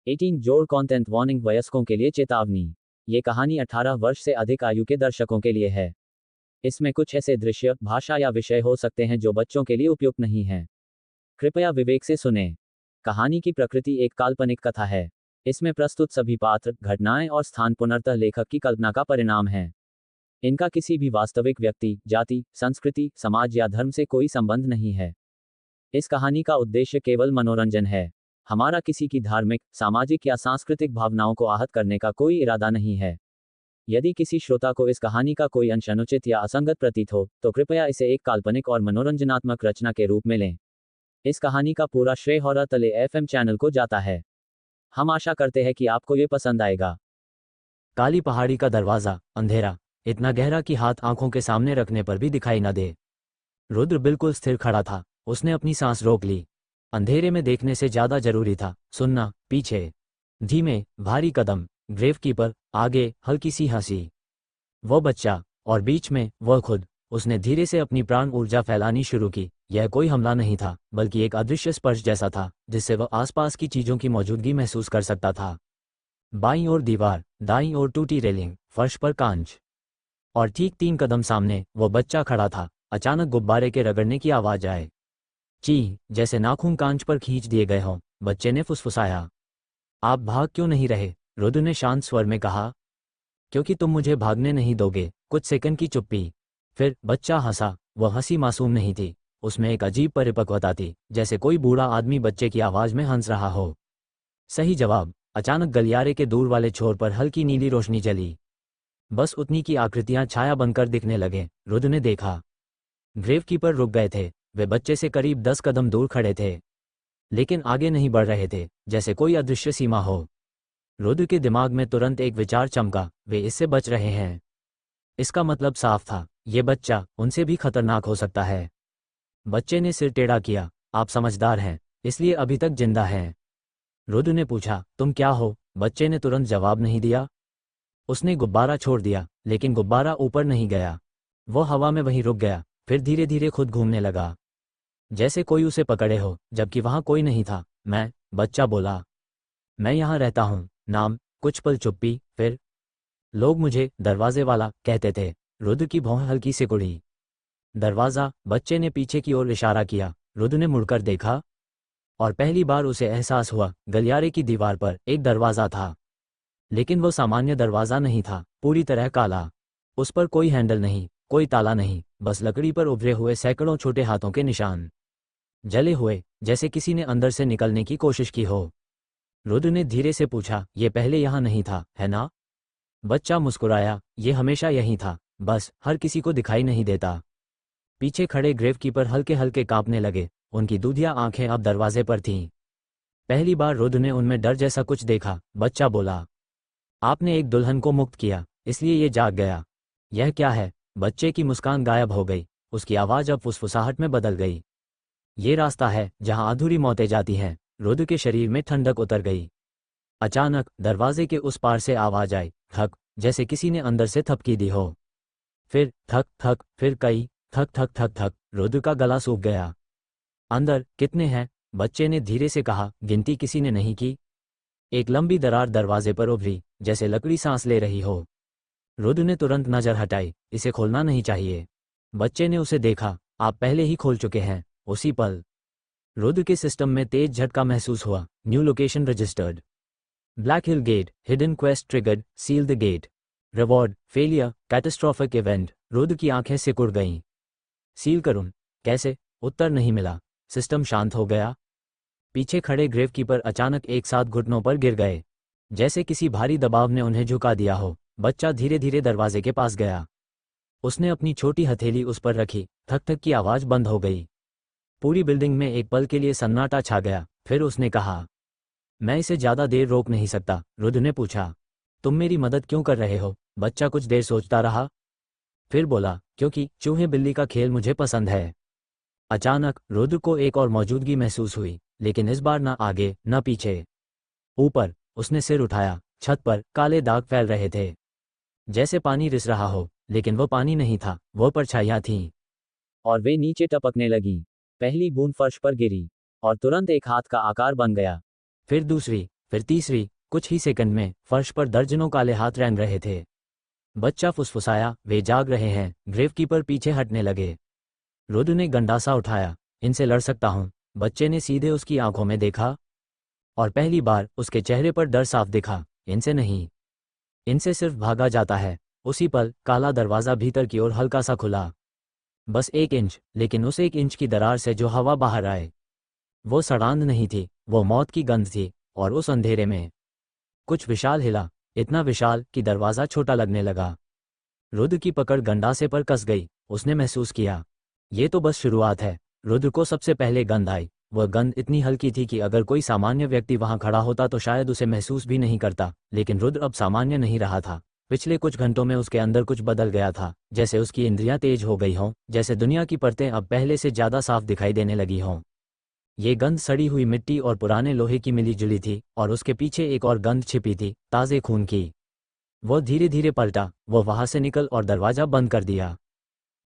18 जोड़ content warning वयस्कों के लिए चेतावनी। ये कहानी 18 वर्ष से अधिक आयु के दर्शकों के लिए है। इसमें कुछ ऐसे दृश्य, भाषा या विषय हो सकते हैं जो बच्चों के लिए उपयुक्त नहीं हैं। कृपया विवेक से सुने। कहानी की प्रकृति एक काल्पनिक कथा है। इसमें प्रस्तुत सभी पात्र, घटनाएं और स्थान पुनर्तः लेखक की कल्पना का परिणाम हैं। इनका किसी भी वास्तविक व्यक्ति, जाति, संस्कृति, समाज या धर्म से कोई संबंध नहीं है। इस कहानी का उद्देश्य केवल मनोरंजन है। हमारा किसी की धार्मिक, सामाजिक या सांस्कृतिक भावनाओं को आहत करने का कोई इरादा नहीं है। यदि किसी श्रोता को इस कहानी का कोई अंश अनुचित या असंगत प्रतीत हो, तो कृपया इसे एक काल्पनिक और मनोरंजनात्मक रचना के रूप में लें। इस कहानी का पूरा श्रेय हॉरर तले एफएम चैनल को जाता है। हम आशा करते हैं कि आपको ये पसंद आएगा। काली पहाड़ी का दरवाजा, अंधेरा, इतना गहरा कि हाथ आंखों के सामने रखने पर भी दिखाई न दे। रुद्र बिल्कुल स्थिर खड़ा था। उसने अपनी सांस रोक ली। अंधेरे में देखने से ज्यादा जरूरी था सुनना। पीछे धीमे, भारी कदम, ग्रेवकीपर, आगे हल्की सी हंसी। वो बच्चा, और बीच में वह खुद। उसने धीरे से अपनी प्राण ऊर्जा फैलानी शुरू की। यह कोई हमला नहीं था, बल्कि एक अदृश्य स्पर्श जैसा था, जिससे वह आसपास की चीजों की मौजूदगी महसूस कर सकता था। बाईं ओर दीवार, दाईं ओर टूटी रेलिंग, फर्श पर कांच। और ठीक 3 कदम सामने वो बच्चा खड़ा था। अचानक गुब्बारे के रगड़ने की आवाज आए। ची, जैसे नाखून कांच पर खींच दिए गए हों। बच्चे ने फुसफुसाया। आप भाग क्यों नहीं रहे? रुद्र ने शांत स्वर में कहा। क्योंकि तुम मुझे भागने नहीं दोगे। कुछ सेकंड की चुप्पी। फिर बच्चा हंसा। वह हंसी मासूम नहीं थी, उसमें एक अजीब परिपक्वता थी, जैसे कोई बूढ़ा आदमी बच्चे की आवाज में हंस रहा हो। सही जवाब। अचानक गलियारे के दूर वाले छोर पर हल्की नीली रोशनी जली। बस उतनी की आकृतियां छाया बनकर दिखने लगे। रुद्र ने देखा। ग्रेवकीपर रुक गए थे। वे बच्चे से करीब 10 कदम दूर खड़े थे, लेकिन आगे नहीं बढ़ रहे थे, जैसे कोई अदृश्य सीमा हो। रुद्र के दिमाग में तुरंत एक विचार चमका। वे इससे बच रहे हैं। इसका मतलब साफ था, ये बच्चा उनसे भी खतरनाक हो सकता है। बच्चे ने सिर टेढ़ा किया। आप समझदार हैं, इसलिए अभी तक जिंदा हैं। रुद्र ने पूछा, तुम क्या हो? बच्चे ने तुरंत जवाब नहीं दिया। उसने गुब्बारा छोड़ दिया, लेकिन गुब्बारा ऊपर नहीं गया। वो हवा में वहीं रुक गया, फिर धीरे धीरे खुद घूमने लगा, जैसे कोई उसे पकड़े हो, जबकि वहां कोई नहीं था। बच्चा बोला, मैं यहां रहता हूं। नाम? कुछ पल चुप्पी, फिर, लोग मुझे दरवाजे वाला कहते थे। रुद्र की भौं हल्की से कुड़ी। दरवाजा? बच्चे ने पीछे की ओर इशारा किया। रुद्र ने मुड़कर देखा, और पहली बार उसे एहसास हुआ, गलियारे की दीवार पर एक दरवाजा था। लेकिन वो सामान्य दरवाजा नहीं था, पूरी तरह काला। उस पर कोई हैंडल नहीं, कोई ताला नहीं, बस लकड़ी पर उभरे हुए सैकड़ों छोटे हाथों के निशान, जले हुए, जैसे किसी ने अंदर से निकलने की कोशिश की हो। रुद्र ने धीरे से पूछा, ये पहले यहां नहीं था, है ना? बच्चा मुस्कुराया, ये हमेशा यहीं था, बस हर किसी को दिखाई नहीं देता। पीछे खड़े ग्रेवकीपर हल्के हल्के कांपने लगे। उनकी दूधिया आंखें अब दरवाजे पर थीं। पहली बार रुद्र ने उनमें डर जैसा कुछ देखा। बच्चा बोला, आपने एक दुल्हन को मुक्त किया, इसलिए ये जाग गया। यह क्या है? बच्चे की मुस्कान गायब हो गई। उसकी आवाज अब फुसफुसाहट में बदल गई। ये रास्ता है जहां अधूरी मौतें जाती हैं। रुद्र के शरीर में ठंडक उतर गई। अचानक दरवाजे के उस पार से आवाज आई, थक, जैसे किसी ने अंदर से थपकी दी हो। फिर थक थक, फिर कई थक थक थक थक। रुद्र का गला सूख गया। अंदर कितने हैं? बच्चे ने धीरे से कहा। गिनती किसी ने नहीं की। एक लंबी दरार दरवाजे पर उभरी, जैसे लकड़ी सांस ले रही हो। रुद्र ने तुरंत नजर हटाई। इसे खोलना नहीं चाहिए। बच्चे ने उसे देखा। आप पहले ही खोल चुके हैं। उसी पल रुद्र के सिस्टम में तेज झटका महसूस हुआ। New location registered. Black hill gate, hidden quest triggered, seal the gate. Reward, failure, catastrophic event. Rudra की आंखें सिकुड़ गईं। सील करूं? कैसे? उत्तर नहीं मिला। सिस्टम शांत हो गया। पीछे खड़े ग्रेवकीपर अचानक एक साथ घुटनों पर गिर गए, जैसे किसी भारी दबाव ने उन्हें झुका दिया हो। बच्चा धीरे धीरे दरवाजे के पास गया। उसने अपनी छोटी हथेली उस पर रखी। थक थक की आवाज बंद हो गई। पूरी बिल्डिंग में एक पल के लिए सन्नाटा छा गया। फिर उसने कहा, मैं इसे ज्यादा देर रोक नहीं सकता। रुद्र ने पूछा, तुम मेरी मदद क्यों कर रहे हो? बच्चा कुछ देर सोचता रहा, फिर बोला, क्योंकि चूहे बिल्ली का खेल मुझे पसंद है। अचानक रुद्र को एक और मौजूदगी महसूस हुई, लेकिन इस बार न आगे न पीछे। ऊपर। उसने सिर उठाया। छत पर काले दाग फैल रहे थे, जैसे पानी रिस रहा हो, लेकिन वो पानी नहीं था, वो परछाइयां थीं। और वे नीचे टपकने लगीं। पहली बूंद फर्श पर गिरी, और तुरंत एक हाथ का आकार बन गया। फिर दूसरी, फिर तीसरी। कुछ ही सेकंड में फर्श पर दर्जनों काले हाथ रेंग रहे थे। बच्चा फुसफुसाया, वे जाग रहे हैं। ग्रेवकीपर पीछे हटने लगे। रुद्र ने गंडासा उठाया। इनसे लड़ सकता हूं। बच्चे ने सीधे उसकी आंखों में देखा और पहली बार उसके चेहरे पर डर साफ दिखा। इनसे नहीं, इनसे सिर्फ भागा जाता है। उसी पल काला दरवाजा भीतर की ओर हल्का सा खुला, बस 1 इंच, लेकिन उस 1 इंच की दरार से जो हवा बाहर आए वो सड़ांध नहीं थी, वो मौत की गंध थी। और उस अंधेरे में कुछ विशाल हिला, इतना विशाल कि दरवाजा छोटा लगने लगा। रुद्र की पकड़ गंडासे पर कस गई। उसने महसूस किया, ये तो बस शुरुआत है। रुद्र को सबसे पहले गंध आई। वह गंध इतनी हल्की थी कि अगर कोई सामान्य व्यक्ति वहां खड़ा होता तो शायद उसे महसूस भी नहीं करता, लेकिन रुद्र अब सामान्य नहीं रहा था। पिछले कुछ घंटों में उसके अंदर कुछ बदल गया था, जैसे उसकी इंद्रियां तेज हो गई हों, जैसे दुनिया की परतें अब पहले से ज्यादा साफ दिखाई देने लगी हों। ये गंध सड़ी हुई मिट्टी और पुराने लोहे की मिली जुली थी, और उसके पीछे एक और गंध छिपी थी, ताजे खून की। वह धीरे धीरे पलटा, वह वहां से निकल और दरवाजा बंद कर दिया,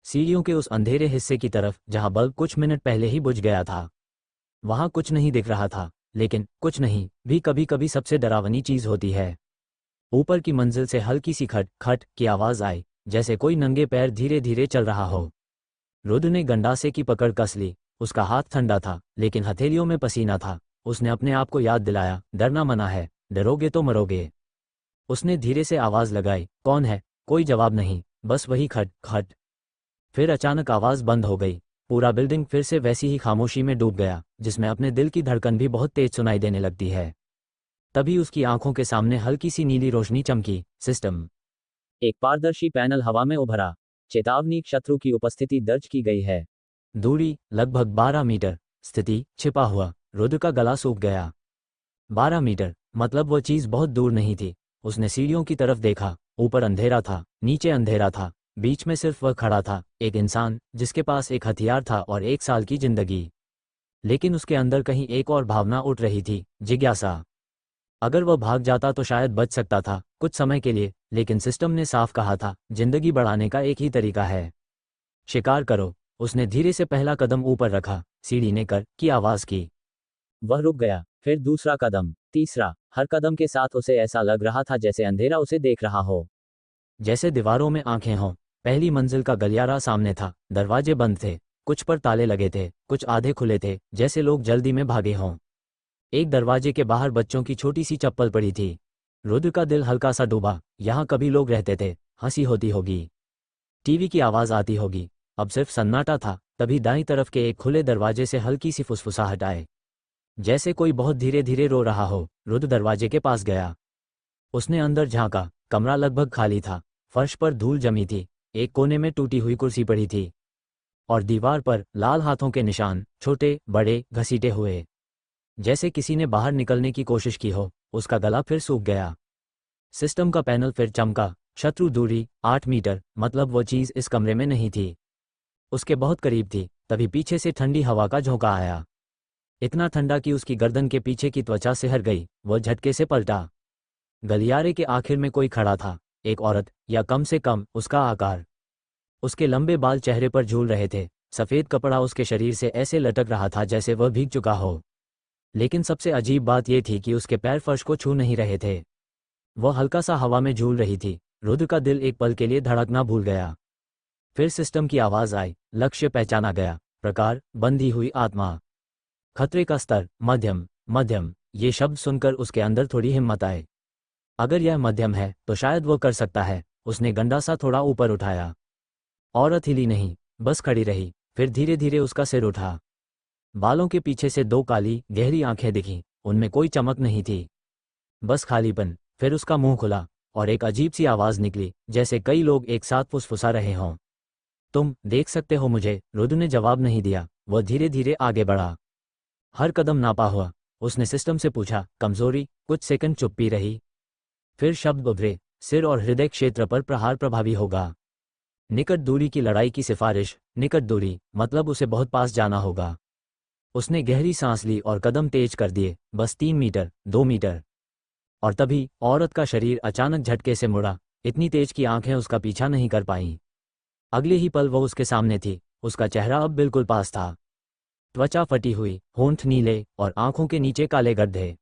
सीढ़ियों के उस अंधेरे हिस्से की तरफ जहां बल्ब कुछ मिनट पहले ही बुझ गया था। वहां कुछ नहीं दिख रहा था, लेकिन कुछ नहीं भी कभी कभी सबसे डरावनी चीज होती है। ऊपर की मंजिल से हल्की सी खट खट की आवाज आई, जैसे कोई नंगे पैर धीरे धीरे चल रहा हो। रुद्र ने गंडासे की पकड़ कस ली। उसका हाथ ठंडा था, लेकिन हथेलियों में पसीना था। उसने अपने आप को याद दिलाया, डरना मना है, डरोगे तो मरोगे। उसने धीरे से आवाज लगाई, कौन है? कोई जवाब नहीं, बस वही खट खट। फिर अचानक आवाज बंद हो गई। पूरा बिल्डिंग फिर से वैसी ही खामोशी में डूब गया, जिसमें अपने दिल की धड़कन भी बहुत तेज सुनाई देने लगती है। तभी उसकी आंखों के सामने हल्की सी नीली रोशनी चमकी। सिस्टम। एक पारदर्शी पैनल हवा में उभरा। चेतावनी, शत्रु की उपस्थिति दर्ज की गई है। दूरी लगभग 12 मीटर। स्थिति छिपा हुआ। रुद्र का गला सूख गया। 12 मीटर, मतलब वो चीज बहुत दूर नहीं थी। उसने सीढ़ियों की तरफ देखा। ऊपर अंधेरा था, नीचे अंधेरा था, बीच में सिर्फ वह खड़ा था, एक इंसान जिसके पास एक हथियार था और 1 साल की जिंदगी। लेकिन उसके अंदर कहीं एक और भावना उठ रही थी, जिज्ञासा। अगर वह भाग जाता तो शायद बच सकता था, कुछ समय के लिए, लेकिन सिस्टम ने साफ कहा था, जिंदगी बढ़ाने का एक ही तरीका है, शिकार करो। उसने धीरे से पहला कदम ऊपर रखा। सीढ़ी ने कर की आवाज की। वह रुक गया। फिर दूसरा कदम, तीसरा। हर कदम के साथ उसे ऐसा लग रहा था जैसे अंधेरा उसे देख रहा हो, जैसे दीवारों में आंखें हों। पहली मंजिल का गलियारा सामने था। दरवाजे बंद थे, कुछ पर ताले लगे थे, कुछ आधे खुले थे, जैसे लोग जल्दी में भागे हों। एक दरवाजे के बाहर बच्चों की छोटी सी चप्पल पड़ी थी। रुद्र का दिल हल्का सा डूबा। यहाँ कभी लोग रहते थे, हंसी होती होगी, टीवी की आवाज आती होगी। अब सिर्फ सन्नाटा था। तभी दाईं तरफ के एक खुले दरवाजे से हल्की सी फुसफुसाहट आए, जैसे कोई बहुत धीरे धीरे रो रहा हो। रुद्र दरवाजे के पास गया। उसने अंदर झांका। कमरा लगभग खाली था। फर्श पर धूल जमी थी, एक कोने में टूटी हुई कुर्सी पड़ी थी, और दीवार पर लाल हाथों के निशान, छोटे बड़े घसीटे हुए, जैसे किसी ने बाहर निकलने की कोशिश की हो। उसका गला फिर सूख गया। सिस्टम का पैनल फिर चमका। शत्रु दूरी 8 मीटर, मतलब वो चीज इस कमरे में नहीं थी, उसके बहुत करीब थी। तभी पीछे से ठंडी हवा का झोंका आया, इतना ठंडा कि उसकी गर्दन के पीछे की त्वचा सिहर गई। वह झटके से पलटा। गलियारे के आखिर में कोई खड़ा था, एक औरत, या कम से कम उसका आकार। उसके लंबे बाल चेहरे पर झूल रहे थे। सफेद कपड़ा उसके शरीर से ऐसे लटक रहा था जैसे वह भीग चुका हो। लेकिन सबसे अजीब बात यह थी कि उसके पैर फर्श को छू नहीं रहे थे, वह हल्का सा हवा में झूल रही थी। रुद्र का दिल एक पल के लिए धड़कना भूल गया। फिर सिस्टम की आवाज आई, लक्ष्य पहचाना गया, प्रकार बंधी हुई आत्मा, खतरे का स्तर मध्यम। मध्यम, ये शब्द सुनकर उसके अंदर थोड़ी हिम्मत आए। अगर यह मध्यम है तो शायद वो कर सकता है। उसने गंडासा थोड़ा ऊपर उठाया। औरत हिली नहीं, बस खड़ी रही। फिर धीरे धीरे उसका सिर उठा। बालों के पीछे से 2 काली गहरी आंखें दिखीं। उनमें कोई चमक नहीं थी, बस खालीपन। फिर उसका मुंह खुला और एक अजीब सी आवाज निकली, जैसे कई लोग एक साथ फुसफुसा रहे हों। तुम देख सकते हो मुझे? रुद्र ने जवाब नहीं दिया। वह धीरे धीरे आगे बढ़ा। हर कदम नापा हुआ। उसने सिस्टम से पूछा, कमजोरी? कुछ सेकंड चुप्पी रही। फिर शब्द उभरे, सिर और हृदय क्षेत्र पर प्रहार प्रभावी होगा। निकट दूरी की लड़ाई की सिफारिश। निकट दूरी मतलब उसे बहुत पास जाना होगा। उसने गहरी सांस ली और कदम तेज कर दिए, बस 3 मीटर, 2 मीटर। और तभी औरत का शरीर अचानक झटके से मुड़ा। इतनी तेज कि आंखें उसका पीछा नहीं कर पाईं। अगले ही पल वह उसके सामने थी। उसका चेहरा अब बिल्कुल पास था। त्वचा फटी हुई, होंठ नीले और आंखों के नीचे काले गड्ढे।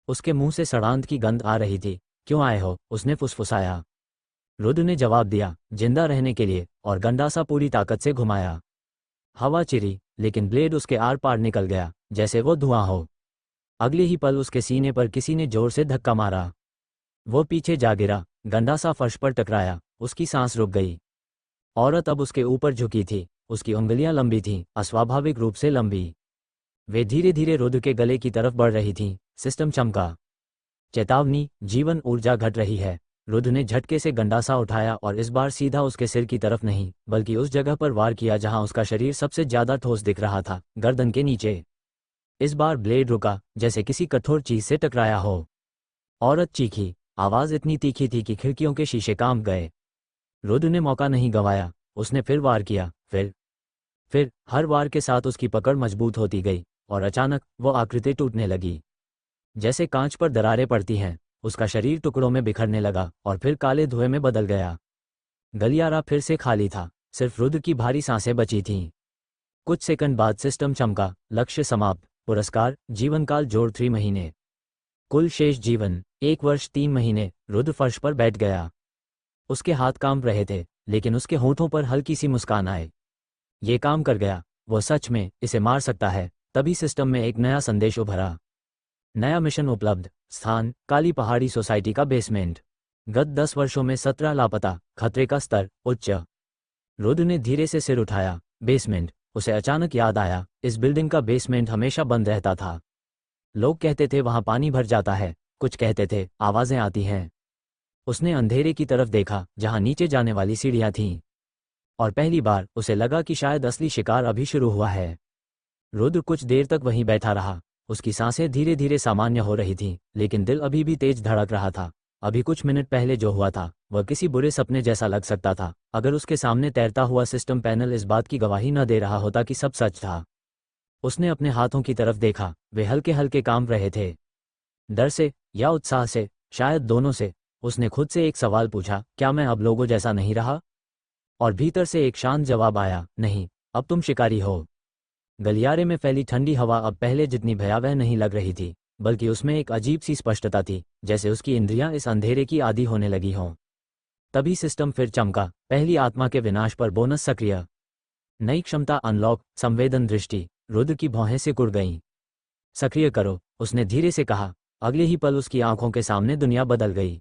उसके मुंह से सड़ांत की गंध आ रही थी। क्यों आए हो? उसने फुसफुसाया। रुद्र ने जवाब दिया, जिंदा रहने के लिए, और गंडासा पूरी ताकत से घुमाया। हवा चिरी, लेकिन ब्लेड उसके आर पार निकल गया, जैसे वो धुआं हो। अगले ही पल उसके सीने पर किसी ने जोर से धक्का मारा। वो पीछे जा गिरा, गंडासा फर्श पर टकराया, उसकी सांस रुक गई। औरत अब उसके ऊपर झुकी थी, उसकी उंगलियां लंबी थीं, अस्वाभाविक रूप से लंबी। वे धीरे धीरे रुद्र के गले की तरफ बढ़ रही थीं। सिस्टम चमका। चेतावनी, जीवन ऊर्जा घट रही है। रुद्र ने झटके से गंडासा उठाया और इस बार सीधा उसके सिर की तरफ नहीं, बल्कि उस जगह पर वार किया जहां उसका शरीर सबसे ज्यादा ठोस दिख रहा था, गर्दन के नीचे। इस बार ब्लेड रुका, जैसे किसी कठोर चीज से टकराया हो। औरत चीखी, आवाज इतनी तीखी थी कि खिड़कियों के शीशे कांप गए। रुद्र ने मौका नहीं गंवाया, उसने फिर वार किया, फिर हर वार के साथ उसकी पकड़ मजबूत होती गई, और अचानक वो आकृति टूटने लगी। जैसे कांच पर दरारें पड़ती हैं, उसका शरीर टुकड़ों में बिखरने लगा और फिर काले धुएं में बदल गया। गलियारा फिर से खाली था, सिर्फ रुद्र की भारी सांसें बची थीं। कुछ सेकंड बाद सिस्टम चमका, लक्ष्य समाप्त, पुरस्कार, जीवनकाल जोड़ 3 महीने। कुल शेष जीवन 1 वर्ष 3 महीने। रुद्र फर्श पर बैठ गया। उसके हाथ कांप रहे थे, लेकिन उसके होठों पर हल्की सी मुस्कान आए। ये काम कर गया, वो सच में इसे मार सकता है। तभी सिस्टम में एक नया संदेश उभरा। नया मिशन उपलब्ध, स्थान काली पहाड़ी सोसाइटी का बेसमेंट। गत 10 वर्षों में 17 लापता, खतरे का स्तर उच्च। रुद्र ने धीरे से सिर उठाया। बेसमेंट, उसे अचानक याद आया, इस बिल्डिंग का बेसमेंट हमेशा बंद रहता था। लोग कहते थे वहां पानी भर जाता है, कुछ कहते थे आवाजें आती हैं। उसने अंधेरे की तरफ देखा, जहां नीचे जाने वाली सीढ़ियां थीं, और पहली बार उसे लगा कि शायद असली शिकार अभी शुरू हुआ है। रुद्र कुछ देर तक वहीं बैठा रहा। उसकी सांसें धीरे धीरे सामान्य हो रही थीं, लेकिन दिल अभी भी तेज धड़क रहा था। अभी कुछ मिनट पहले जो हुआ था, वह किसी बुरे सपने जैसा लग सकता था, अगर उसके सामने तैरता हुआ सिस्टम पैनल इस बात की गवाही न दे रहा होता कि सब सच था। उसने अपने हाथों की तरफ देखा, वे हल्के हल्के कांप रहे थे। डर से या उत्साह से, शायद दोनों से। उसने खुद से एक सवाल पूछा, क्या मैं अब लोगों जैसा नहीं रहा? और भीतर से एक शांत जवाब आया, नहीं, अब तुम शिकारी हो। गलियारे में फैली ठंडी हवा अब पहले जितनी भयावह नहीं लग रही थी, बल्कि उसमें एक अजीब सी स्पष्टता थी, जैसे उसकी इंद्रियां इस अंधेरे की आदी होने लगी हों। तभी सिस्टम फिर चमका, पहली आत्मा के विनाश पर बोनस सक्रिय। नई क्षमता अनलॉक, संवेदन दृष्टि। रुद्र की भौहें सिकुड़ गईं। सक्रिय करो, उसने धीरे से कहा। अगले ही पल उसकी आंखों के सामने दुनिया बदल गई।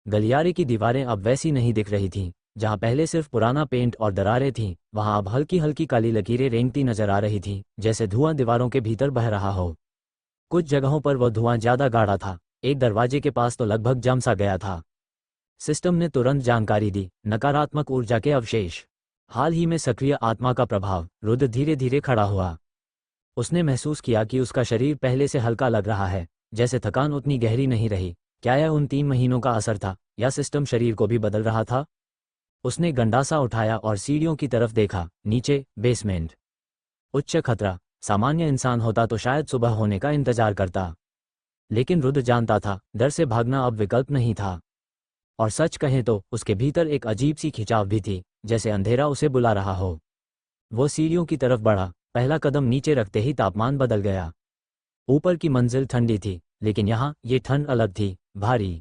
गलियारे की दीवारें अब वैसी नहीं दिख रही थीं। जहां पहले सिर्फ पुराना पेंट और दरारें थीं, वहां अब हल्की हल्की काली लकीरें रेंगती नजर आ रही थीं, जैसे धुआं दीवारों के भीतर बह रहा हो। कुछ जगहों पर वह धुआं ज्यादा गाढ़ा था, एक दरवाजे के पास तो लगभग जम सा गया था। सिस्टम ने तुरंत जानकारी दी, नकारात्मक ऊर्जा के अवशेष। हाल ही में सक्रिय आत्मा का प्रभाव। रुद्र धीरे धीरे खड़ा हुआ। उसने महसूस किया कि उसका शरीर पहले से हल्का लग रहा है, जैसे थकान उतनी गहरी नहीं रही। क्या यह उन 3 महीनों का असर था, या सिस्टम शरीर को भी बदल रहा था? उसने गंडासा उठाया और सीढ़ियों की तरफ देखा। नीचे, बेसमेंट। उच्च खतरा। सामान्य इंसान होता तो शायद सुबह होने का इंतजार करता, लेकिन रुद्र जानता था, डर से भागना अब विकल्प नहीं था। और सच कहें तो उसके भीतर एक अजीब सी खिंचाव भी थी, जैसे अंधेरा उसे बुला रहा हो। वो सीढ़ियों की तरफ बढ़ा। पहला कदम नीचे रखते ही तापमान बदल गया। ऊपर की मंजिल ठंडी थी, लेकिन यहाँ ये ठंड अलग थी, भारी,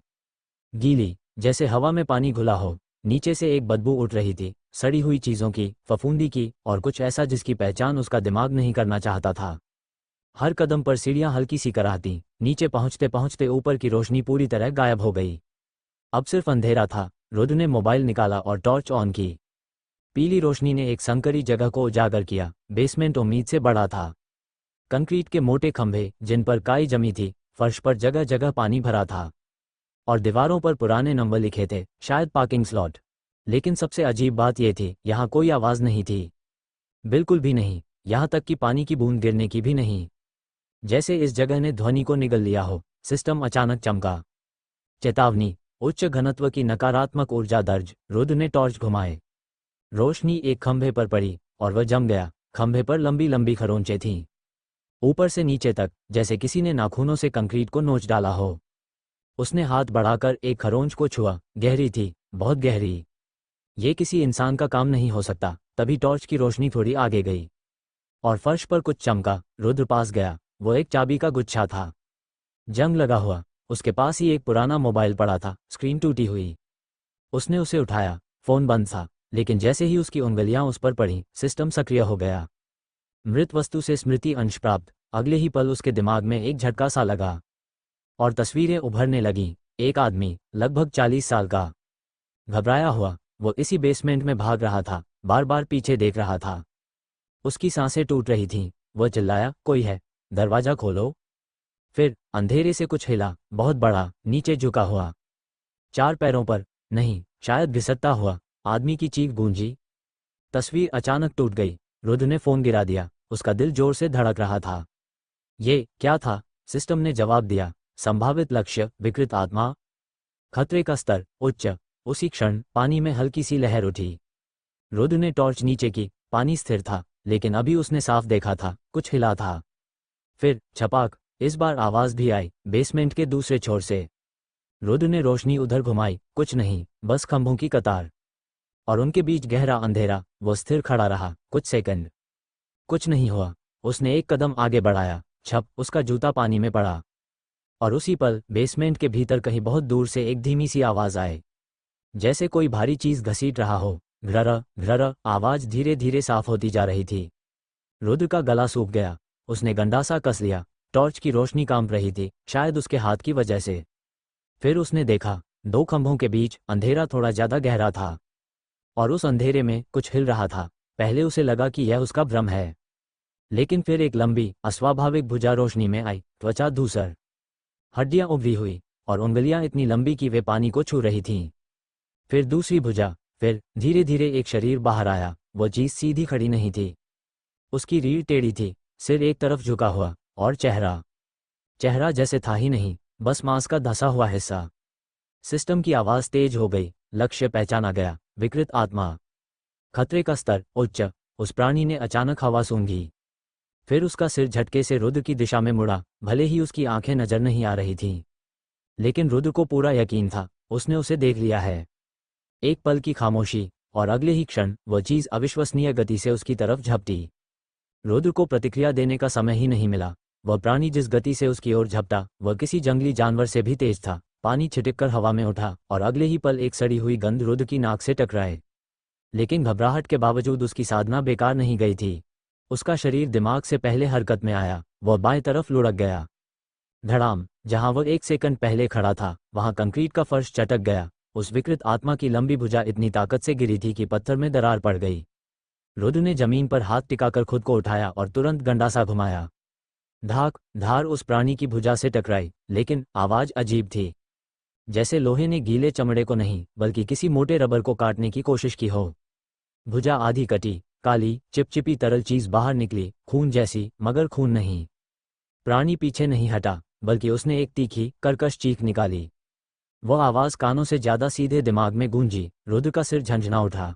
गीली, जैसे हवा में पानी घुला हो। नीचे से एक बदबू उठ रही थी, सड़ी हुई चीज़ों की, फफूंदी की, और कुछ ऐसा जिसकी पहचान उसका दिमाग नहीं करना चाहता था। हर कदम पर सीढ़ियां हल्की सी कराहती। नीचे पहुंचते पहुंचते ऊपर की रोशनी पूरी तरह गायब हो गई। अब सिर्फ अंधेरा था। रुद्र ने मोबाइल निकाला और टॉर्च ऑन की। पीली रोशनी ने एक संकरी जगह को उजागर किया। बेसमेंट उम्मीद से बड़ा था। कंक्रीट के मोटे खंभे, जिन पर काई जमी थी, फर्श पर जगह जगह पानी भरा था, और दीवारों पर पुराने नंबर लिखे थे, शायद पार्किंग स्लॉट। लेकिन सबसे अजीब बात यह थी, यहाँ कोई आवाज़ नहीं थी, बिल्कुल भी नहीं, यहाँ तक कि पानी की बूंद गिरने की भी नहीं। जैसे इस जगह ने ध्वनि को निगल लिया हो। सिस्टम अचानक चमका। चेतावनी, उच्च घनत्व की नकारात्मक ऊर्जा दर्ज। रुद्र ने टॉर्च घुमाए। रोशनी एक खंभे पर पड़ी, और वह जम गया। खंभे पर लंबी लंबी खरोंचें थीं, ऊपर से नीचे तक, जैसे किसी ने नाखूनों से कंक्रीट को नोच डाला हो। उसने हाथ बढ़ाकर एक खरोंच को छुआ। गहरी थी, बहुत गहरी। ये किसी इंसान का काम नहीं हो सकता। तभी टॉर्च की रोशनी थोड़ी आगे गई, और फर्श पर कुछ चमका। रुद्र पास गया। वो एक चाबी का गुच्छा था। जंग लगा हुआ। उसके पास ही एक पुराना मोबाइल पड़ा था, स्क्रीन टूटी हुई। उसने उसे उठाया, फोन बंद था, लेकिन जैसे ही उसकी उंगलियां उस पर पड़ी, सिस्टम सक्रिय हो गया। मृत वस्तु से स्मृति अंश प्राप्त। अगले ही पल उसके दिमाग में एक झटका सा लगा और तस्वीरें उभरने लगीं। एक आदमी, लगभग 40 साल का, घबराया हुआ, वो इसी बेसमेंट में भाग रहा था, बार बार पीछे देख रहा था। उसकी सांसें टूट रही थीं। वह चिल्लाया, कोई है, दरवाजा खोलो। फिर अंधेरे से कुछ हिला, बहुत बड़ा, नीचे झुका हुआ, 4 पैरों पर, नहीं, शायद घिसटता हुआ। आदमी की चीख गूंजी। तस्वीर अचानक टूट गई। रुद्र ने फोन गिरा दिया, उसका दिल जोर से धड़क रहा था। ये क्या था? सिस्टम ने जवाब दिया, संभावित लक्ष्य, विकृत आत्मा। खतरे का स्तर उच्च। उसी क्षण पानी में हल्की सी लहर उठी। रुद्र ने टॉर्च नीचे की। पानी स्थिर था, लेकिन अभी उसने साफ देखा था, कुछ हिला था। फिर छपाक, इस बार आवाज भी आई, बेसमेंट के दूसरे छोर से। रुद्र ने रोशनी उधर घुमाई, कुछ नहीं, बस खंभों की कतार, और उनके बीच गहरा अंधेरा। वो स्थिर खड़ा रहा कुछ सेकंड। कुछ नहीं हुआ। उसने एक कदम आगे बढ़ाया, छप, उसका जूता पानी में पड़ा। और उसी पल बेसमेंट के भीतर कहीं बहुत दूर से एक धीमी सी आवाज आए, जैसे कोई भारी चीज घसीट रहा हो। घ्रर घ्रर, आवाज धीरे धीरे साफ होती जा रही थी। रुद्र का गला सूख गया। उसने गंडासा कस लिया। टॉर्च की रोशनी कांप रही थी, शायद उसके हाथ की वजह से। फिर उसने देखा, 2 खंभों के बीच अंधेरा थोड़ा ज्यादा गहरा था, और उस अंधेरे में कुछ हिल रहा था। पहले उसे लगा कि यह उसका भ्रम है, लेकिन फिर एक लंबी, अस्वाभाविक भुजा रोशनी में आई। त्वचा धूसर, हड्डियां उभरी हुई, और उंगलियां इतनी लंबी कि वे पानी को छू रही थीं। फिर दूसरी भुजा, फिर धीरे धीरे एक शरीर बाहर आया। वो चीज सीधी खड़ी नहीं थी, उसकी रीढ़ टेढ़ी थी, सिर एक तरफ झुका हुआ, और चेहरा चेहरा जैसे था ही नहीं, बस मांस का धंसा हुआ हिस्सा। सिस्टम की आवाज तेज हो गई, लक्ष्य पहचाना गया, विकृत आत्मा। खतरे का स्तर उच्च। उस प्राणी ने अचानक हवा सूंघी। फिर उसका सिर झटके से रुद्र की दिशा में मुड़ा। भले ही उसकी आंखें नजर नहीं आ रही थीं, लेकिन रुद्र को पूरा यकीन था, उसने उसे देख लिया है। एक पल की खामोशी, और अगले ही क्षण वह चीज अविश्वसनीय गति से उसकी तरफ झपटी। रुद्र को प्रतिक्रिया देने का समय ही नहीं मिला। वह प्राणी जिस गति से उसकी ओर झपटा, वह किसी जंगली जानवर से भी तेज था। पानी छिटककर हवा में उठा, और अगले ही पल एक सड़ी हुई गंध रुद्र की नाक से टकराए। लेकिन घबराहट के बावजूद उसकी साधना बेकार नहीं गई थी। उसका शरीर दिमाग से पहले हरकत में आया। वह बाएं तरफ लुढ़क गया। धड़ाम, जहां वह 1 सेकंड पहले खड़ा था, वहां कंक्रीट का फर्श चटक गया। उस विकृत आत्मा की लंबी भुजा इतनी ताकत से गिरी थी कि पत्थर में दरार पड़ गई। रुद्र ने जमीन पर हाथ टिकाकर खुद को उठाया और तुरंत गंडासा घुमाया। धाक, धार उस प्राणी की भुजा से टकराई, लेकिन आवाज अजीब थी, जैसे लोहे ने गीले चमड़े को नहीं, बल्कि किसी मोटे रबर को काटने की कोशिश की हो। भुजा आधी कटी, काली, चिपचिपी तरल चीज बाहर निकली, खून जैसी, मगर खून नहीं। प्राणी पीछे नहीं हटा, बल्कि उसने एक तीखी, कर्कश चीख निकाली। वह आवाज कानों से ज्यादा सीधे दिमाग में गूंजी। रुद्र का सिर झंझना उठा।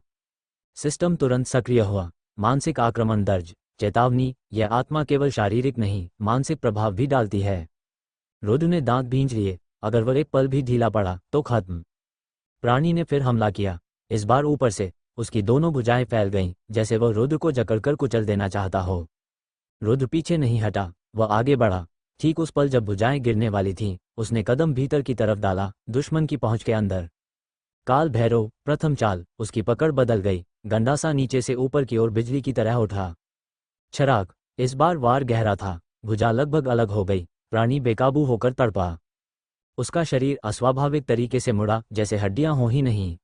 सिस्टम तुरंत सक्रिय हुआ। मानसिक आक्रमण दर्ज, चेतावनी, यह आत्मा केवल शारीरिक नहीं, मानसिक प्रभाव भी डालती है। रुद्र ने दांत भींच लिए, अगर वह एक पल भी ढीला पड़ा तो खत्म। प्राणी ने फिर हमला किया, इस बार ऊपर से। उसकी दोनों भुजाएं फैल गईं, जैसे वह रुद्र को जकड़कर कुचल देना चाहता हो। रुद्र पीछे नहीं हटा, वह आगे बढ़ा। ठीक उस पल जब भुजाएं गिरने वाली थीं, उसने कदम भीतर की तरफ डाला, दुश्मन की पहुंच के अंदर। काल भैरव, प्रथम चाल। उसकी पकड़ बदल गई। गंडासा नीचे से ऊपर की ओर बिजली की तरह उठा। छराक, इस बार वार गहरा था। भुजा लगभग अलग हो गई। प्राणी बेकाबू होकर तड़पा। उसका शरीर अस्वाभाविक तरीके से मुड़ा, जैसे हड्डियां हो ही नहीं।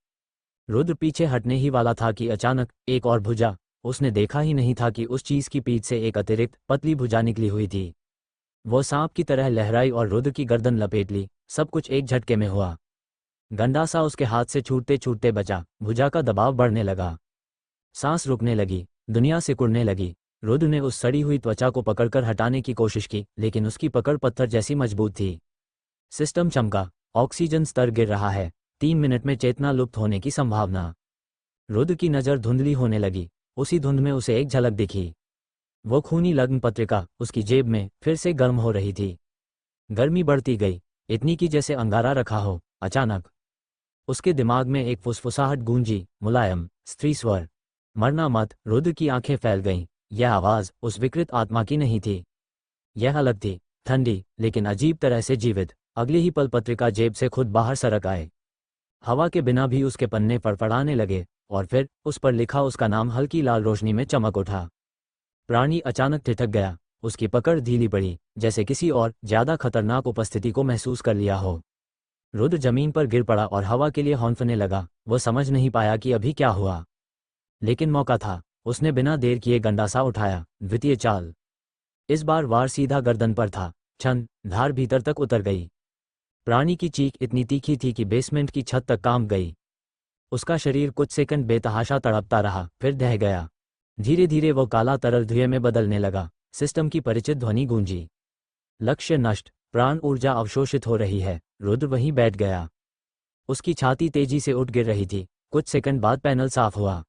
रुद्र पीछे हटने ही वाला था कि अचानक एक और भुजा। उसने देखा ही नहीं था कि उस चीज की पीठ से एक अतिरिक्त पतली भुजा निकली हुई थी। वो सांप की तरह लहराई और रुद्र की गर्दन लपेट ली। सब कुछ एक झटके में हुआ। गंडासा उसके हाथ से छूटते छूटते बचा। भुजा का दबाव बढ़ने लगा। सांस रुकने लगी, दुनिया सिकुड़ने लगी। रुद्र ने उस सड़ी हुई त्वचा को पकड़कर हटाने की कोशिश की, लेकिन उसकी पकड़ पत्थर जैसी मजबूत थी। सिस्टम चमका, ऑक्सीजन स्तर गिर रहा है, 3 मिनट में चेतना लुप्त होने की संभावना। रुद्र की नज़र धुंधली होने लगी। उसी धुंध में उसे एक झलक दिखी। वो खूनी लग्न पत्रिका उसकी जेब में फिर से गर्म हो रही थी। गर्मी बढ़ती गई, इतनी कि जैसे अंगारा रखा हो। अचानक उसके दिमाग में एक फुसफुसाहट गूंजी, मुलायम, स्त्री स्वर, मरना मत। रुद्र की आंखें फैल गईं। यह आवाज उस विकृत आत्मा की नहीं थी, यह अलग थी। ठंडी लेकिन अजीब तरह से जीवित। अगले ही पल पत्रिका जेब से खुद बाहर सरक आए। हवा के बिना भी उसके पन्ने फड़फड़ाने लगे और फिर उस पर लिखा उसका नाम हल्की लाल रोशनी में चमक उठा। प्राणी अचानक ठिठक गया। उसकी पकड़ ढीली पड़ी, जैसे किसी और ज्यादा खतरनाक उपस्थिति को महसूस कर लिया हो। रुद्र जमीन पर गिर पड़ा और हवा के लिए हौंफने लगा। वो समझ नहीं पाया कि अभी क्या हुआ, लेकिन मौका था। उसने बिना देर किए गंडासा उठाया। द्वितीय चाल। इस बार वार सीधा गर्दन पर था। छन, धार भीतर तक उतर गई। प्राणी की चीख इतनी तीखी थी कि बेसमेंट की छत तक कांप गई। उसका शरीर कुछ सेकंड बेतहाशा तड़पता रहा, फिर दह गया। धीरे धीरे वो काला तरल धुएं में बदलने लगा। सिस्टम की परिचित ध्वनि गूंजी। लक्ष्य नष्ट, प्राण ऊर्जा अवशोषित हो रही है। रुद्र वहीं बैठ गया। उसकी छाती तेजी से उठ गिर रही थी। कुछ सेकंड बाद पैनल साफ हुआ।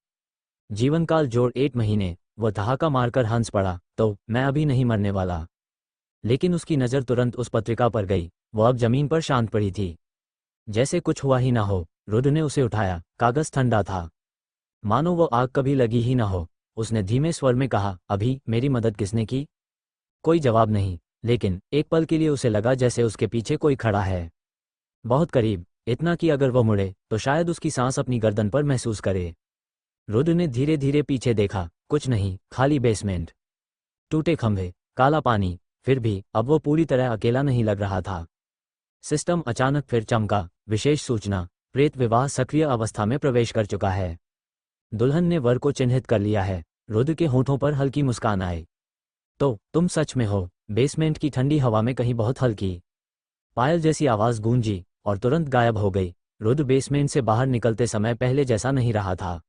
जीवनकाल जोड़ 8 महीने। वो ठहाका मारकर हंस पड़ा। तो मैं अभी नहीं मरने वाला। लेकिन उसकी नज़र तुरंत उस पत्रिका पर गई। वो अब जमीन पर शांत पड़ी थी, जैसे कुछ हुआ ही ना हो। रुद्र ने उसे उठाया। कागज ठंडा था, मानो वो आग कभी लगी ही ना हो। उसने धीमे स्वर में कहा, अभी मेरी मदद किसने की? कोई जवाब नहीं, लेकिन एक पल के लिए उसे लगा जैसे उसके पीछे कोई खड़ा है, बहुत करीब, इतना कि अगर वो मुड़े तो शायद उसकी सांस अपनी गर्दन पर महसूस करे। रुद्र ने धीरे धीरे पीछे देखा। कुछ नहीं, खाली बेसमेंट, टूटे खंभे, काला पानी। फिर भी अब वो पूरी तरह अकेला नहीं लग रहा था। सिस्टम अचानक फिर चमका। विशेष सूचना, प्रेत विवाह सक्रिय अवस्था में प्रवेश कर चुका है। दुल्हन ने वर को चिन्हित कर लिया है। रुद्र के होठों पर हल्की मुस्कान आई। तो तुम सच में हो? बेसमेंट की ठंडी हवा में कहीं बहुत हल्की पायल जैसी आवाज गूंजी और तुरंत गायब हो गई। रुद्र बेसमेंट से बाहर निकलते समय पहले जैसा नहीं रहा था।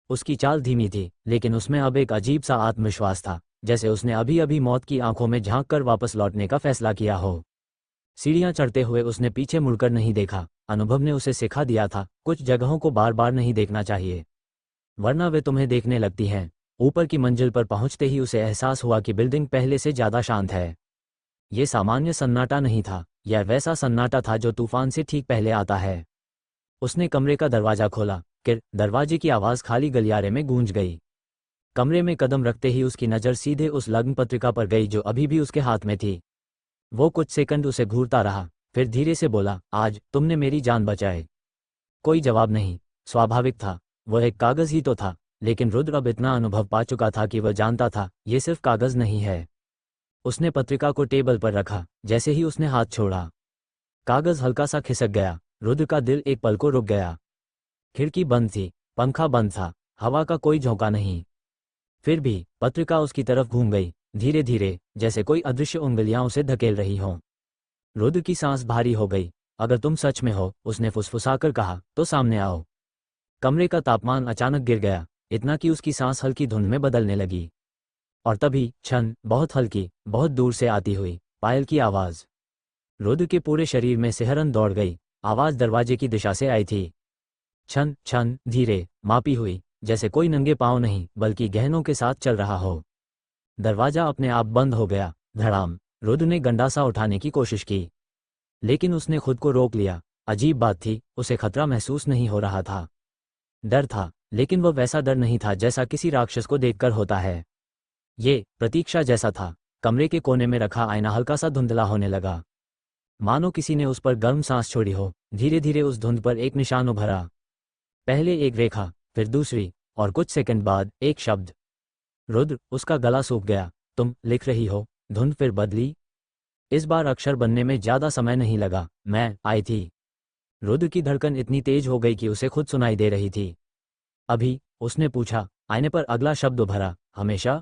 उसकी चाल धीमी थी, लेकिन उसमें अब एक अजीब सा आत्मविश्वास था, जैसे उसने अभी अभी मौत की आंखों में झांक कर वापस लौटने का फैसला किया हो। सीढ़ियां चढ़ते हुए उसने पीछे मुड़कर नहीं देखा। अनुभव ने उसे सिखा दिया था, कुछ जगहों को बार बार नहीं देखना चाहिए, वरना वे तुम्हें देखने लगती हैं। ऊपर की मंजिल पर पहुंचते ही उसे एहसास हुआ कि बिल्डिंग पहले से ज्यादा शांत है। ये सामान्य सन्नाटा नहीं था, यह वैसा सन्नाटा था जो तूफान से ठीक पहले आता है। उसने कमरे का दरवाजा खोला। दरवाजे की आवाज खाली गलियारे में गूंज गई। कमरे में कदम रखते ही उसकी नज़र सीधे उस लग्न पत्रिका पर गई जो अभी भी उसके हाथ में थी। वो कुछ सेकंड उसे घूरता रहा, फिर धीरे से बोला, आज तुमने मेरी जान बचाई। कोई जवाब नहीं। स्वाभाविक था, वह एक कागज ही तो था, लेकिन रुद्र अब इतना अनुभव पा चुका था कि वह जानता था ये सिर्फ कागज नहीं है। उसने पत्रिका को टेबल पर रखा। जैसे ही उसने हाथ छोड़ा, कागज हल्का सा खिसक गया। रुद्र का दिल एक पल को रुक गया। खिड़की बंद थी, पंखा बंद था, हवा का कोई झोंका नहीं। फिर भी पत्रिका उसकी तरफ घूम गई, धीरे धीरे, जैसे कोई अदृश्य उंगलियां उसे धकेल रही हों। रुद्र की सांस भारी हो गई। अगर तुम सच में हो, उसने फुसफुसाकर कहा, तो सामने आओ। कमरे का तापमान अचानक गिर गया, इतना कि उसकी सांस हल्की धुंध में बदलने लगी। और तभी छन, बहुत हल्की, बहुत दूर से आती हुई पायल की आवाज। रुद्र के पूरे शरीर में सिहरन दौड़ गई। आवाज दरवाजे की दिशा से आई थी। छन छन, धीरे, मापी हुई, जैसे कोई नंगे पांव नहीं बल्कि गहनों के साथ चल रहा हो। दरवाजा अपने आप बंद हो गया। धड़ाम। रुद्र ने गंडासा उठाने की कोशिश की, लेकिन उसने खुद को रोक लिया। अजीब बात थी, उसे खतरा महसूस नहीं हो रहा था। डर था, लेकिन वह वैसा डर नहीं था जैसा किसी राक्षस को देखकर होता है। ये प्रतीक्षा जैसा था। कमरे के कोने में रखा आईना हल्का सा धुंधला होने लगा, मानो किसी ने उस पर गर्म सांस छोड़ी हो। धीरे धीरे उस धुंध पर एक निशान उभरा। पहले एक रेखा, फिर दूसरी, और कुछ सेकंड बाद एक शब्द। रुद्र, उसका गला सूख गया। तुम लिख रही हो? धुंध फिर बदली। इस बार अक्षर बनने में ज्यादा समय नहीं लगा। मैं आई थी। रुद्र की धड़कन इतनी तेज हो गई कि उसे खुद सुनाई दे रही थी। अभी? उसने पूछा। आईने पर अगला शब्द उभरा, हमेशा।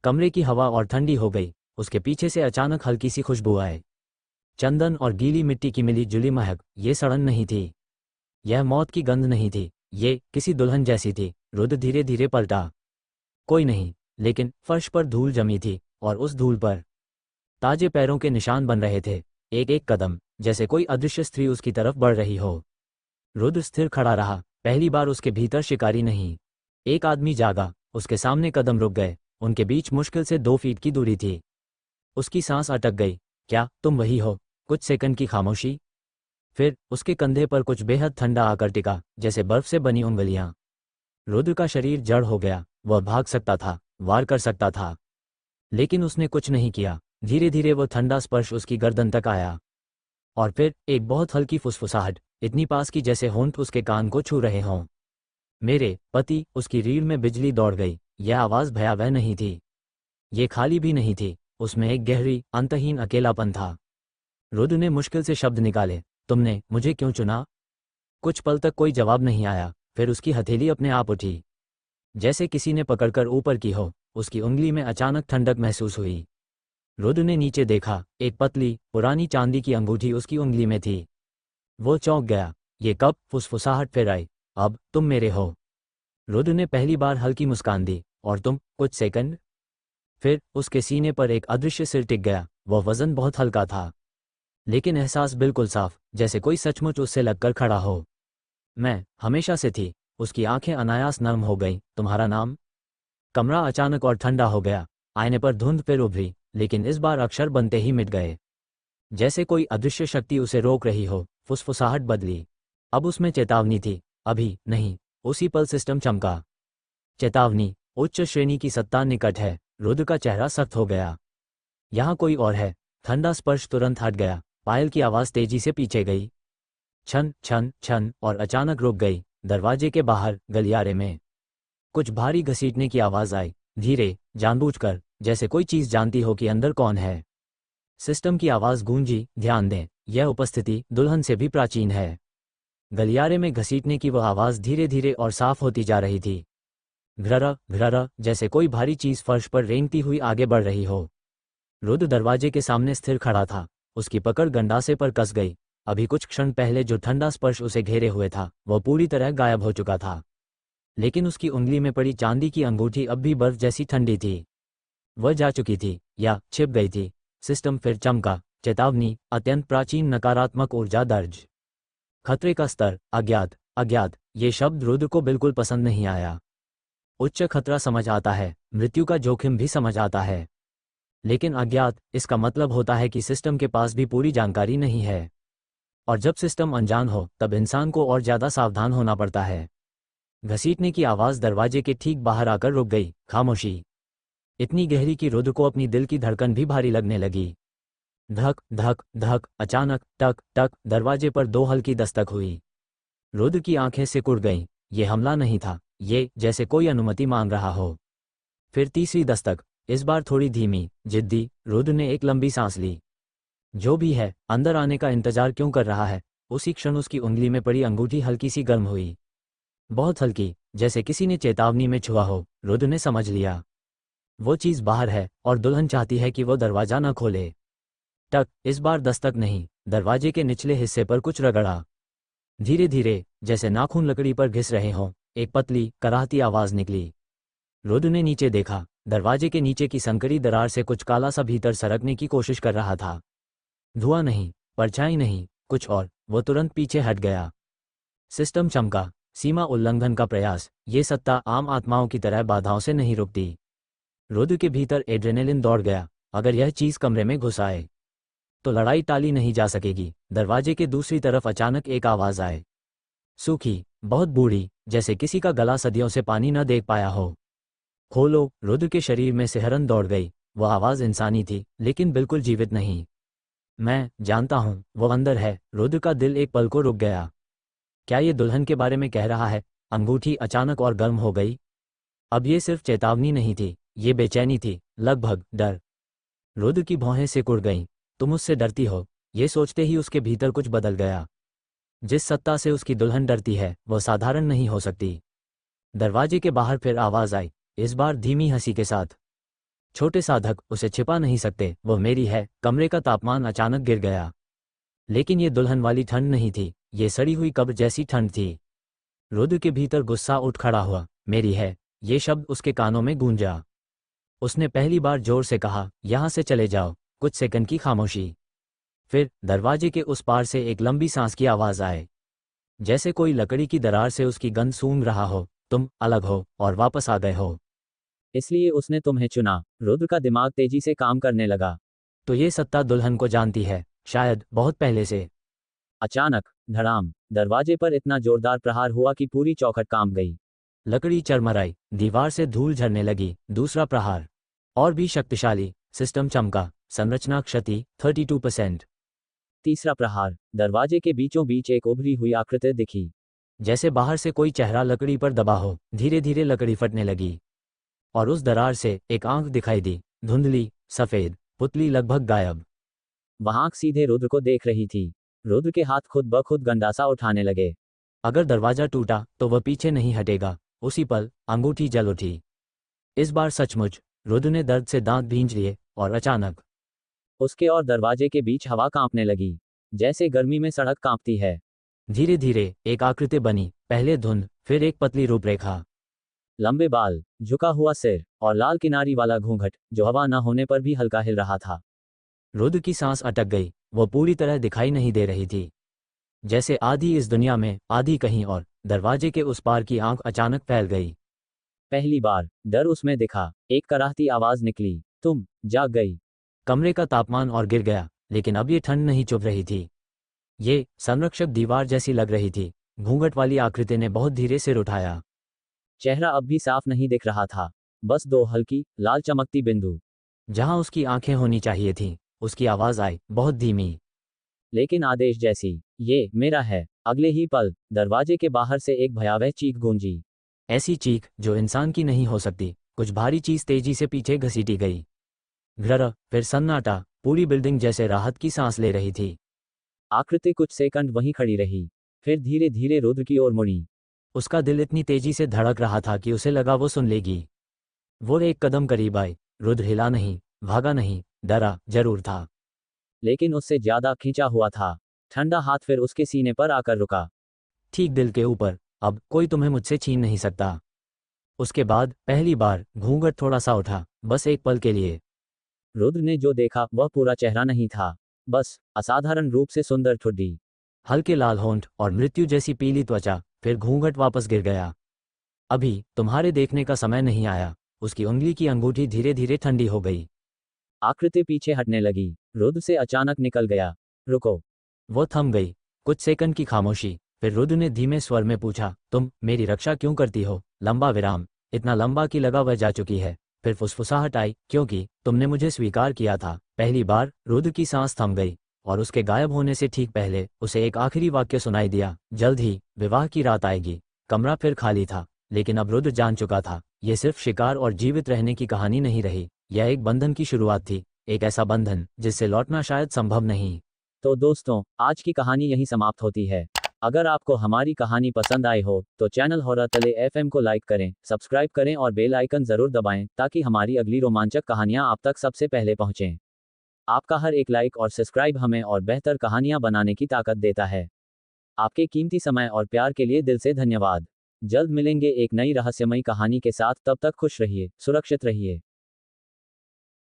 कमरे की हवा और ठंडी हो गई। उसके पीछे से अचानक हल्की सी खुशबू आए। चंदन और गीली मिट्टी की मिली जुली महक। ये सड़न नहीं थी, यह मौत की गंध नहीं थी, ये किसी दुल्हन जैसी थी। रुद्र धीरे धीरे पलटा। कोई नहीं, लेकिन फर्श पर धूल जमी थी, और उस धूल पर ताजे पैरों के निशान बन रहे थे। एक एक कदम, जैसे कोई अदृश्य स्त्री उसकी तरफ बढ़ रही हो। रुद्र स्थिर खड़ा रहा। पहली बार उसके भीतर शिकारी नहीं, एक आदमी जागा। उसके सामने कदम रुक गए। उनके बीच मुश्किल से 2 फीट की दूरी थी। उसकी सांस अटक गई। क्या तुम वही हो? कुछ सेकंड की खामोशी, फिर उसके कंधे पर कुछ बेहद ठंडा आकर टिका, जैसे बर्फ से बनी उंगलियां। रुद्र का शरीर जड़ हो गया। वह भाग सकता था, वार कर सकता था, लेकिन उसने कुछ नहीं किया। धीरे धीरे वो ठंडा स्पर्श उसकी गर्दन तक आया, और फिर एक बहुत हल्की फुसफुसाहट, इतनी पास की जैसे होंठ उसके कान को छू रहे हों। मेरे पति। उसकी रीढ़ में बिजली दौड़ गई। यह आवाज़ भयावह नहीं थी, ये खाली भी नहीं थी, उसमें एक गहरी, अंतहीन अकेलापन था। रुद्र ने मुश्किल से शब्द निकाले, तुमने मुझे क्यों चुना? कुछ पल तक कोई जवाब नहीं आया, फिर उसकी हथेली अपने आप उठी, जैसे किसी ने पकड़कर ऊपर की हो। उसकी उंगली में अचानक ठंडक महसूस हुई। रुद्र ने नीचे देखा, एक पतली, पुरानी चांदी की अंगूठी उसकी उंगली में थी। वो चौंक गया। ये कब? फुसफुसाहट फिर आई, अब तुम मेरे हो। रुद्र ने पहली बार हल्की मुस्कान दी, और तुम? कुछ सेकंड। फिर उसके सीने पर एक अदृश्य सिर टिक गया। वह वजन बहुत हल्का था, लेकिन एहसास बिल्कुल साफ, जैसे कोई सचमुच उससे लगकर खड़ा हो। मैं हमेशा से थी। उसकी आंखें अनायास नर्म हो गईं। तुम्हारा नाम? कमरा अचानक और ठंडा हो गया। आईने पर धुंध फिर उभरी, लेकिन इस बार अक्षर बनते ही मिट गए, जैसे कोई अदृश्य शक्ति उसे रोक रही हो। फुसफुसाहट बदली, अब उसमें चेतावनी थी। अभी नहीं। उसी पल सिस्टम चमका। चेतावनी, उच्च श्रेणी की सत्ता निकट है। रुद्र का चेहरा सख्त हो गया। यहाँ कोई और है। ठंडा स्पर्श तुरंत हट गया। पायल की आवाज़ तेजी से पीछे गई, छन छन छन, और अचानक रुक गई। दरवाजे के बाहर गलियारे में कुछ भारी घसीटने की आवाज़ आई, धीरे, जानबूझकर, जैसे कोई चीज़ जानती हो कि अंदर कौन है। सिस्टम की आवाज़ गूंजी, ध्यान दें, यह उपस्थिति दुल्हन से भी प्राचीन है। गलियारे में घसीटने की वह आवाज़ धीरे धीरे और साफ होती जा रही थी। घ्रर, जैसे कोई भारी चीज़ फर्श पर रेंगती हुई आगे बढ़ रही हो। रुद्र दरवाजे के सामने स्थिर खड़ा था। उसकी पकड़ गंडासे पर कस गई। अभी कुछ क्षण पहले जो ठंडा स्पर्श उसे घेरे हुए था, वह पूरी तरह गायब हो चुका था, लेकिन उसकी उंगली में पड़ी चांदी की अंगूठी अब भी बर्फ जैसी ठंडी थी। वह जा चुकी थी, या छिप गई थी। सिस्टम फिर चमका, चेतावनी, अत्यंत प्राचीन नकारात्मक ऊर्जा दर्ज। खतरे का स्तर, अज्ञात। अज्ञात, ये शब्द रुद्र को बिल्कुल पसंद नहीं आया। उच्च खतरा समझ आता है, मृत्यु का जोखिम भी समझ आता है, लेकिन अज्ञात, इसका मतलब होता है कि सिस्टम के पास भी पूरी जानकारी नहीं है। और जब सिस्टम अनजान हो, तब इंसान को और ज़्यादा सावधान होना पड़ता है। घसीटने की आवाज़ दरवाजे के ठीक बाहर आकर रुक गई। खामोशी, इतनी गहरी कि रुद्र को अपनी दिल की धड़कन भी भारी लगने लगी। धक धक धक, अचानक टक टक, दरवाजे पर दो हल्की दस्तक हुई। रुद्र की आंखें सिकुड़ गईं। ये हमला नहीं था, ये जैसे कोई अनुमति मांग रहा हो। फिर तीसरी दस्तक, इस बार थोड़ी धीमी, जिद्दी। रुद्र ने एक लंबी सांस ली। जो भी है, अंदर आने का इंतजार क्यों कर रहा है? उसी क्षण उसकी उंगली में पड़ी अंगूठी हल्की सी गर्म हुई, बहुत हल्की, जैसे किसी ने चेतावनी में छुआ हो। रुद्र ने समझ लिया, वो चीज़ बाहर है, और दुल्हन चाहती है कि वो दरवाजा न खोले। टक, इस बार दस्तक नहीं, दरवाजे के निचले हिस्से पर कुछ रगड़ा। धीरे धीरे, जैसे नाखून लकड़ी पर घिस रहे हों, एक पतली, कराहती आवाज़ निकली। रुद्र ने नीचे देखा। दरवाजे के नीचे की संकरी दरार से कुछ काला सा भीतर सरकने की कोशिश कर रहा था। धुआं नहीं, परछाई नहीं, कुछ और। वो तुरंत पीछे हट गया। सिस्टम चमका, सीमा उल्लंघन का प्रयास। ये सत्ता आम आत्माओं की तरह बाधाओं से नहीं रुकती। रुद्र के भीतर एड्रेनलिन दौड़ गया। अगर यह चीज़ कमरे में घुस आए, तो लड़ाई टाली नहीं जा सकेगी। दरवाजे के दूसरी तरफ अचानक एक आवाज़ आए, सूखी, बहुत बूढ़ी, जैसे किसी का गला सदियों से पानी न देख पाया हो। खोलो। रुद्र के शरीर में सिहरन दौड़ गई। वह आवाज़ इंसानी थी, लेकिन बिल्कुल जीवित नहीं। मैं जानता हूँ, वो अंदर है। रुद्र का दिल एक पल को रुक गया। क्या ये दुल्हन के बारे में कह रहा है? अंगूठी अचानक और गर्म हो गई। अब ये सिर्फ चेतावनी नहीं थी, ये बेचैनी थी, लगभग डर। रुद्र की भौहें सिकुड़ गईं। तुम उससे डरती हो? ये सोचते ही उसके भीतर कुछ बदल गया। जिस सत्ता से उसकी दुल्हन डरती है, वह साधारण नहीं हो सकती। दरवाजे के बाहर फिर आवाज़ आई, इस बार धीमी हंसी के साथ। छोटे साधक, उसे छिपा नहीं सकते, वह मेरी है। कमरे का तापमान अचानक गिर गया, लेकिन ये दुल्हन वाली ठंड नहीं थी, ये सड़ी हुई कब्र जैसी ठंड थी। रुद्र के भीतर गुस्सा उठ खड़ा हुआ। मेरी है, ये शब्द उसके कानों में गूंजा। उसने पहली बार जोर से कहा, यहाँ से चले जाओ। कुछ सेकंड की खामोशी, फिर दरवाजे के उस पार से एक लंबी सांस की आवाज़ आए, जैसे कोई लकड़ी की दरार से उसकी गंध सूंघ रहा हो। तुम अलग हो, और वापस आ गए हो, इसलिए उसने तुम्हें चुना। रुद्र का दिमाग तेजी से काम करने लगा। तो ये सत्ता दुल्हन को जानती है, शायद बहुत पहले से। अचानक धड़ाम, दरवाजे पर इतना जोरदार प्रहार हुआ कि पूरी चौखट कांप गई। लकड़ी चरमराई, दीवार से धूल झरने लगी। दूसरा प्रहार, और भी शक्तिशाली। सिस्टम चमका, संरचना क्षति 32%। तीसरा प्रहार, दरवाजे के बीचों बीच एक उभरी हुई आकृति दिखी। जैसे बाहर से कोई चेहरा लकड़ी पर दबा हो। धीरे धीरे लकड़ी फटने लगी और उस दरार से एक आंख दिखाई दी, धुंधली, सफेद, पुतली, लगभग गायब। वह आंख सीधे रुद्र को देख रही थी। रुद्र के हाथ खुद ब खुद गंडासा उठाने लगे। अगर दरवाजा टूटा तो वह पीछे नहीं हटेगा। उसी पल अंगूठी जल उठी। इस बार सचमुच रुद्र ने दर्द से दांत भींच लिए और अचानक उसके और दरवाजे के बीच हवा कांपने लगी, जैसे गर्मी में सड़क कांपती है। धीरे धीरे एक आकृति बनी, पहले धुंध, फिर एक पतली रूपरेखा। लंबे बाल, झुका हुआ सिर और लाल किनारी वाला घूंघट जो हवा न होने पर भी हल्का हिल रहा था। रुद्र की सांस अटक गई। वो पूरी तरह दिखाई नहीं दे रही थी। जैसे आधी इस दुनिया में, आधी कहीं और। दरवाजे के उस पार की आंख अचानक फैल गई। पहली बार डर उसमें दिखा। एक कराहती आवाज निकली, तुम जाग गई। कमरे का तापमान और गिर गया, लेकिन अब ये ठंड नहीं चुभ रही थी। ये संरक्षक दीवार जैसी लग रही थी। घूंघट वाली आकृति ने बहुत धीरे सिर उठाया। चेहरा अब भी साफ नहीं दिख रहा था, बस दो हल्की लाल चमकती बिंदु। जहां उसकी आंखें होनी चाहिए थीं, उसकी आवाज आई, बहुत धीमी, लेकिन आदेश जैसी, ये मेरा है। अगले ही पल दरवाजे के बाहर से एक भयावह चीख गूंजी। ऐसी चीख जो इंसान की नहीं हो सकती। कुछ भारी चीज तेजी से पीछे घसीटी गई। घ्रर, फिर सन्नाटा। पूरी बिल्डिंग जैसे राहत की सांस ले रही थी। आकृति कुछ सेकंड वहीं खड़ी रही, फिर धीरे धीरे रुद्र की ओर मुड़ी। उसका दिल इतनी तेजी से धड़क रहा था कि उसे लगा वो सुन लेगी। वो एक कदम करीब आई। रुद्र हिला नहीं, भागा नहीं, डरा जरूर था, लेकिन उससे ज्यादा खींचा हुआ था। ठंडा हाथ फिर उसके सीने पर आकर रुका। ठीक दिल के ऊपर। अब कोई तुम्हें मुझसे छीन नहीं सकता। उसके बाद पहली बार घूंघट थोड़ा सा उठा, बस एक पल के लिए। रुद्र ने जो देखा वह पूरा चेहरा नहीं था, बस असाधारण रूप से सुंदर ठुड्डी, हल्के लाल होंठ और मृत्यु जैसी पीली त्वचा। फिर घूंघट वापस गिर गया। अभी तुम्हारे देखने का समय नहीं आया। उसकी उंगली की अंगूठी धीरे धीरे ठंडी हो गई। आकृति पीछे हटने लगी। रुद्र से अचानक निकल गया, रुको। वो थम गई। कुछ सेकंड की खामोशी। फिर रुद्र ने धीमे स्वर में पूछा, तुम मेरी रक्षा क्यों करती हो? लंबा विराम, इतना लंबा कि लगा वह जा चुकी है। फिर फुसफुसाहट आई, क्योंकि तुमने मुझे स्वीकार किया था। पहली बार रुद्र की सांस थम गई और उसके गायब होने से ठीक पहले उसे एक आखिरी वाक्य सुनाई दिया, जल्द ही विवाह की रात आएगी। कमरा फिर खाली था, लेकिन अब रुद्र जान चुका था, यह सिर्फ शिकार और जीवित रहने की कहानी नहीं रही। यह एक बंधन की शुरुआत थी, एक ऐसा बंधन जिससे लौटना शायद संभव नहीं। तो दोस्तों, आज की कहानी यहीं समाप्त होती है। अगर आपको हमारी कहानी पसंद आई हो तो चैनल हॉरर तले एफएम को लाइक करें, सब्सक्राइब करें और बेल आइकन जरूर दबाएं ताकि हमारी अगली रोमांचक कहानियां आप तक सबसे पहले पहुंचें। आपका हर एक लाइक और सब्सक्राइब हमें और बेहतर कहानियां बनाने की ताकत देता है। आपके कीमती समय और प्यार के लिए दिल से धन्यवाद। जल्द मिलेंगे एक नई रहस्यमयी कहानी के साथ। तब तक खुश रहिए, सुरक्षित रहिए।